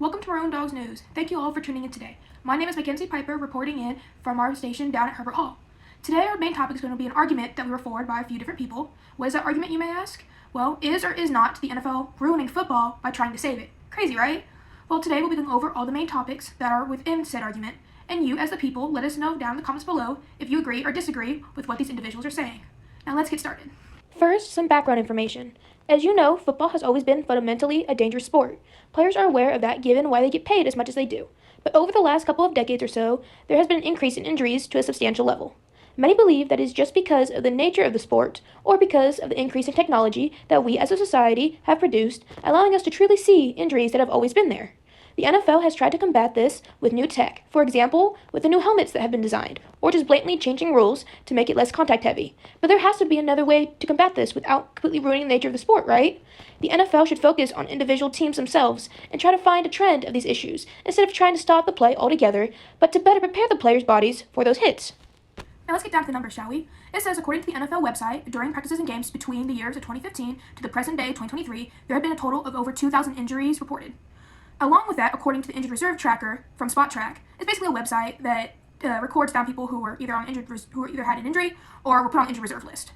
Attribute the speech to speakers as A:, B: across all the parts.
A: Welcome to Maroon Dogs News. Thank you all for tuning in today. My name is Mackenzie Piper, reporting in from our station down at Herbert Hall. Today, our main topic is going to be an argument that we were forwarded by a few different people. What is that argument, you may ask? Well, is or is not the NFL ruining football by trying to save it? Crazy, right? Well, today we'll be going over all the main topics that are within said argument, and you, as the people, let us know down in the comments below if you agree or disagree with what these individuals are saying. Now, let's get started.
B: First, some background information. As you know, football has always been fundamentally a dangerous sport. Players are aware of that given why they get paid as much as they do. But over the last couple of decades or so, there has been an increase in injuries to a substantial level. Many believe that it is just because of the nature of the sport, or because of the increase in technology that we as a society have produced, allowing us to truly see injuries that have always been there. The NFL has tried to combat this with new tech, for example, with the new helmets that have been designed, or just blatantly changing rules to make it less contact heavy. But there has to be another way to combat this without completely ruining the nature of the sport, right? The NFL should focus on individual teams themselves and try to find a trend of these issues, instead of trying to stop the play altogether, but to better prepare the players' bodies for those hits.
A: Now let's get down to the numbers, shall we? It says, according to the NFL website, during practices and games between the years of 2015 to the present day, 2023, there have been a total of over 2,000 injuries reported. Along with that, according to the Injured Reserve Tracker from SpotTrack, it's basically a website that records down people who were either had an injury or were put on the injured reserve list.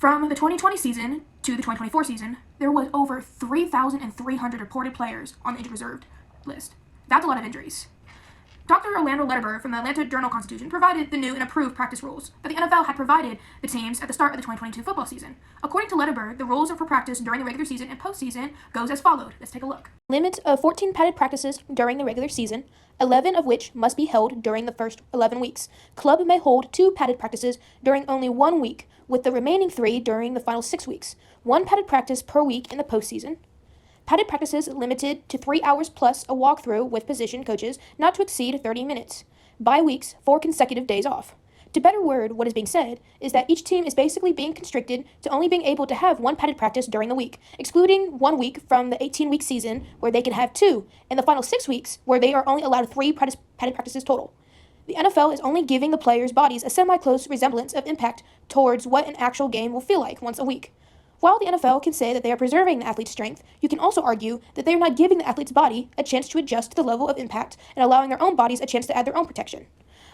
A: From the 2020 season to the 2024 season, there was over 3,300 reported players on the injured reserve list. That's a lot of injuries. Dr. Orlando Lederberg from the Atlanta Journal-Constitution provided the new and approved practice rules that the NFL had provided the teams at the start of the 2022 football season. According to Lederberg, the rules for practice during the regular season and postseason goes as followed. Let's take a look.
B: Limit of 14 padded practices during the regular season, 11 of which must be held during the first 11 weeks. Club may hold 2 padded practices during only 1 week, with the remaining 3 during the final 6 weeks. 1 padded practice per week in the postseason. Padded practices limited to 3 hours plus a walkthrough with position coaches, not to exceed 30 minutes. Bye weeks, 4 consecutive days off. To better word what is being said is that each team is basically being constricted to only being able to have 1 padded practice during the week, excluding 1 week from the 18-week season where they can have 2, and the final 6 weeks where they are only allowed 3 padded practices total. The NFL is only giving the players' bodies a semi-close resemblance of impact towards what an actual game will feel like once a week. While the NFL can say that they are preserving the athlete's strength, you can also argue that they are not giving the athlete's body a chance to adjust to the level of impact and allowing their own bodies a chance to add their own protection.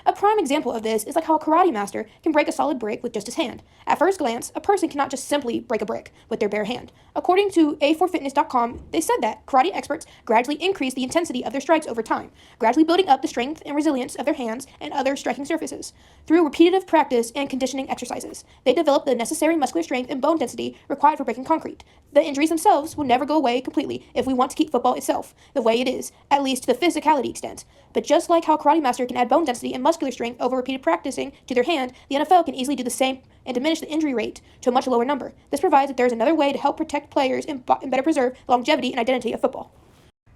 B: A prime example of this is like how a karate master can break a solid brick with just his hand. At first glance, a person cannot just simply break a brick with their bare hand. According to A4Fitness.com, they said that karate experts gradually increase the intensity of their strikes over time, gradually building up the strength and resilience of their hands and other striking surfaces. Through repetitive practice and conditioning exercises, they develop the necessary muscular strength and bone density required for breaking concrete. The injuries themselves will never go away completely if we want to keep football itself the way it is, at least to the physicality extent. But just like how a karate master can add bone density and muscular strength over repeated practicing to their hand, the NFL can easily do the same and diminish the injury rate to a much lower number. This provides that there is another way to help protect players and better preserve the longevity and identity of football.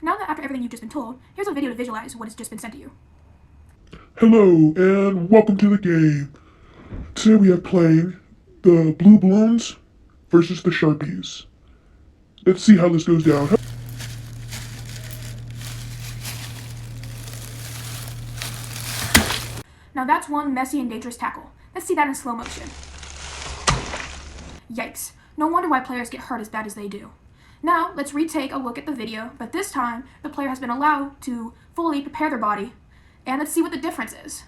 A: Now that after everything you've just been told, here's a video to visualize what has just been sent to you.
C: Hello, and welcome to the game. Today we have playing the Blue Balloons versus the Sharpies. Let's see how this goes down.
A: Now that's one messy and dangerous tackle. Let's see that in slow motion. Yikes. No wonder why players get hurt as bad as they do. Now, let's retake a look at the video, but this time, the player has been allowed to fully prepare their body, and let's see what the difference is.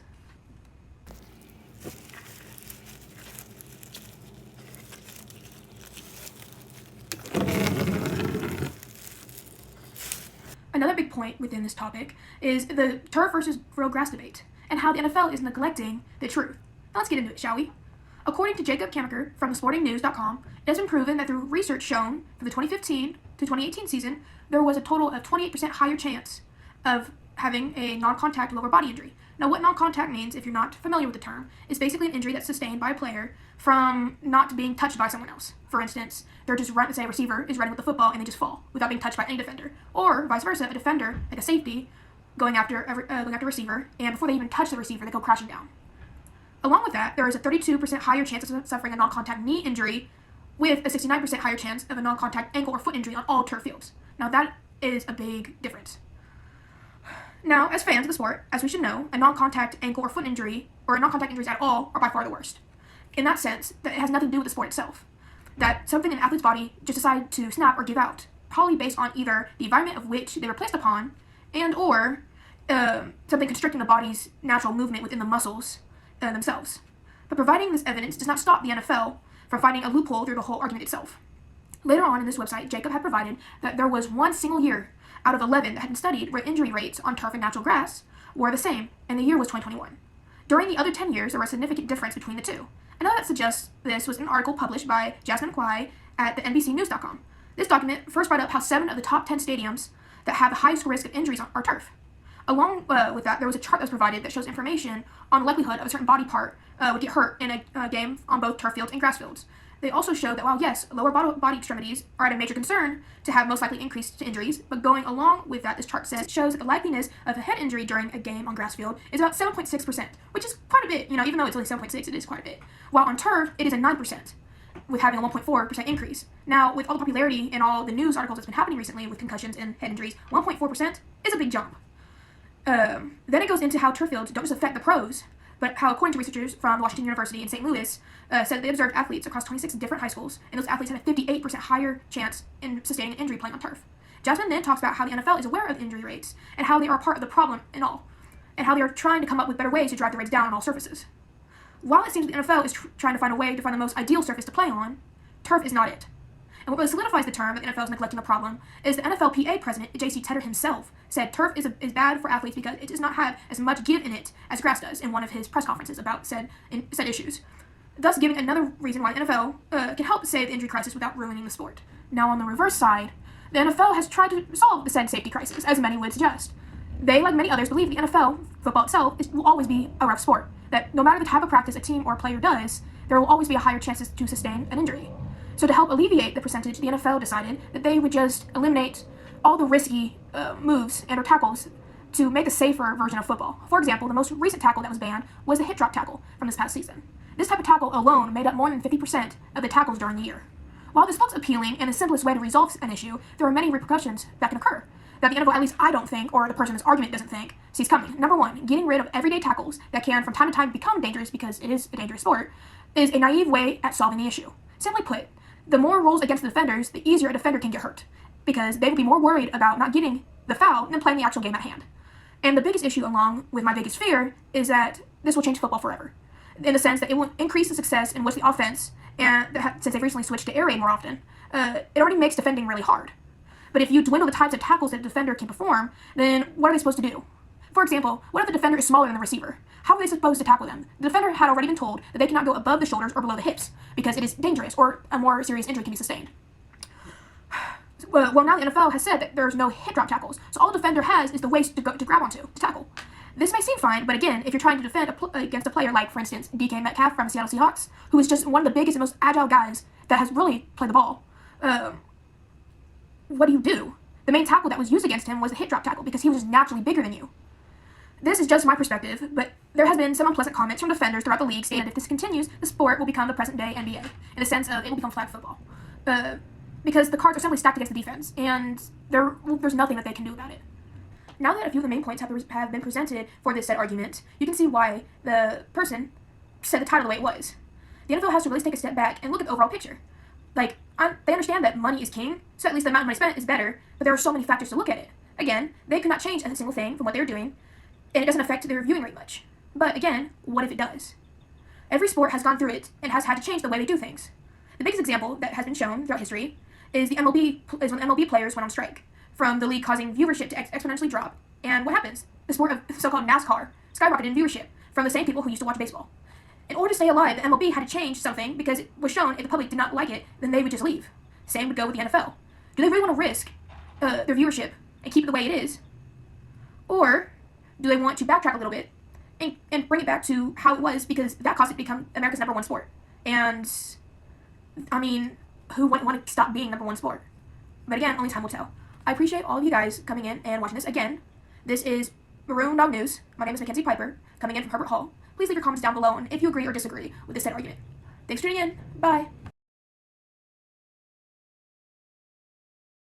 A: Another big point within this topic is the turf versus real grass debate, and how the NFL is neglecting the truth. Now let's get into it, shall we? According to Jacob Kamaker from thesportingnews.com, it has been proven that through research shown for the 2015 to 2018 season, there was a total of 28% higher chance of having a non-contact lower body injury. Now, what non-contact means, if you're not familiar with the term, is basically an injury that's sustained by a player from not being touched by someone else. For instance, they're just say a receiver is running with the football and they just fall without being touched by any defender, or vice versa, a defender, like a safety, going after a receiver, and before they even touch the receiver, they go crashing down. Along with that, there is a 32% higher chance of suffering a non-contact knee injury, with a 69% higher chance of a non-contact ankle or foot injury on all turf fields. Now that is a big difference. Now, as fans of the sport, as we should know, a non-contact ankle or foot injury, or non-contact injuries at all, are by far the worst. In that sense, that it has nothing to do with the sport itself. That something in an athlete's body just decided to snap or give out. probably based on either the environment of which they were placed upon and or something constricting the body's natural movement within the muscles themselves. But providing this evidence does not stop the NFL from finding a loophole through the whole argument itself. Later on in this website, Jacob had provided that there was one single year out of 11 that had been studied where injury rates on turf and natural grass were the same, and the year was 2021. During the other 10 years, there was a significant difference between the two. Another that suggests this was an article published by Jasmine Kwai at the NBCnews.com. This document first brought up how 7 of the top 10 stadiums that have the highest risk of injuries are turf. Along with that, there was a chart that was provided that shows information on the likelihood of a certain body part would get hurt in a game on both turf fields and grass fields. They also showed that while yes, lower body extremities are at a major concern to have most likely increased injuries, but going along with that, this chart shows that the likeliness of a head injury during a game on grass field is about 7.6%, which is quite a bit. Even though it's only 7.6, it is quite a bit. While on turf, it is a 9%, with having a 1.4% increase. Now, with all the popularity and all the news articles that's been happening recently with concussions and head injuries, 1.4% is a big jump. Then it goes into how turf fields don't just affect the pros, but how, according to researchers from Washington University in St. Louis, said that they observed athletes across 26 different high schools, and those athletes had a 58% higher chance in sustaining an injury playing on turf. Jasmine then talks about how the NFL is aware of injury rates, and how they are part of the problem and all, and how they are trying to come up with better ways to drive the rates down on all surfaces. While it seems the NFL is trying to find a way to find the most ideal surface to play on, turf is not it. And what really solidifies the term that the NFL is neglecting the problem is the NFLPA president, J.C. Tedder himself, said turf is bad for athletes because it does not have as much give in it as grass does in one of his press conferences about said issues, thus giving another reason why the NFL can help save the injury crisis without ruining the sport. Now on the reverse side, the NFL has tried to solve the said safety crisis, as many would suggest. They, like many others, believe the NFL, football itself, will always be a rough sport, that no matter the type of practice a team or a player does, there will always be a higher chance to sustain an injury. So to help alleviate the percentage, the NFL decided that they would just eliminate all the risky moves and or tackles to make a safer version of football. For example, the most recent tackle that was banned was the hip drop tackle from this past season. This type of tackle alone made up more than 50% of the tackles during the year. While this looks appealing and the simplest way to resolve an issue, there are many repercussions that can occur that the NFL, at least I don't think, or the person in this argument doesn't think, sees coming. Number one, getting rid of everyday tackles that can from time to time become dangerous because it is a dangerous sport is a naive way at solving the issue. Simply put, the more rolls against the defenders, the easier a defender can get hurt, because they will be more worried about not getting the foul than playing the actual game at hand. And the biggest issue, along with my biggest fear, is that this will change football forever, in the sense that it will increase the success in which the offense, and since they've recently switched to air raid more often, it already makes defending really hard. But if you dwindle the types of tackles that a defender can perform, then what are they supposed to do? For example, what if the defender is smaller than the receiver? How are they supposed to tackle them? The defender had already been told that they cannot go above the shoulders or below the hips because it is dangerous or a more serious injury can be sustained. Well, now the NFL has said that there's no hip drop tackles, so all the defender has is the waist to grab onto, to tackle. This may seem fine, but again, if you're trying to defend against a player like, for instance, DK Metcalf from the Seattle Seahawks, who is just one of the biggest and most agile guys that has really played the ball, what do? The main tackle that was used against him was a hip drop tackle because he was just naturally bigger than you. This is just my perspective, but there has been some unpleasant comments from defenders throughout the league stating that if this continues, the sport will become the present-day NBA, in the sense of it will become flag football. Because the cards are simply stacked against the defense, and there's nothing that they can do about it. Now that a few of the main points have been presented for this said argument, you can see why the person said the title the way it was. The NFL has to really take a step back and look at the overall picture. They understand that money is king, so at least the amount of money spent is better, but there are so many factors to look at it. Again, they could not change a single thing from what they were doing, and it doesn't affect their viewing rate much. But again, what if it does? Every sport has gone through it and has had to change the way they do things. The biggest example that has been shown throughout history is when MLB players went on strike, from the league causing viewership to exponentially drop. And what happens? The sport of so-called NASCAR skyrocketed in viewership from the same people who used to watch baseball. In order to stay alive, the MLB had to change something because it was shown if the public did not like it, then they would just leave. Same would go with the NFL. Do they really want to risk their viewership and keep it the way it is? Or do they want to backtrack a little bit and bring it back to how it was, because that caused it to become America's #1 sport? And, I mean, who wouldn't want to stop being #1 sport? But again, only time will tell. I appreciate all of you guys coming in and watching this. Again, this is Maroon Dog News. My name is Mackenzie Piper, coming in from Herbert Hall. Please leave your comments down below and if you agree or disagree with this said argument. Thanks for tuning in. Bye.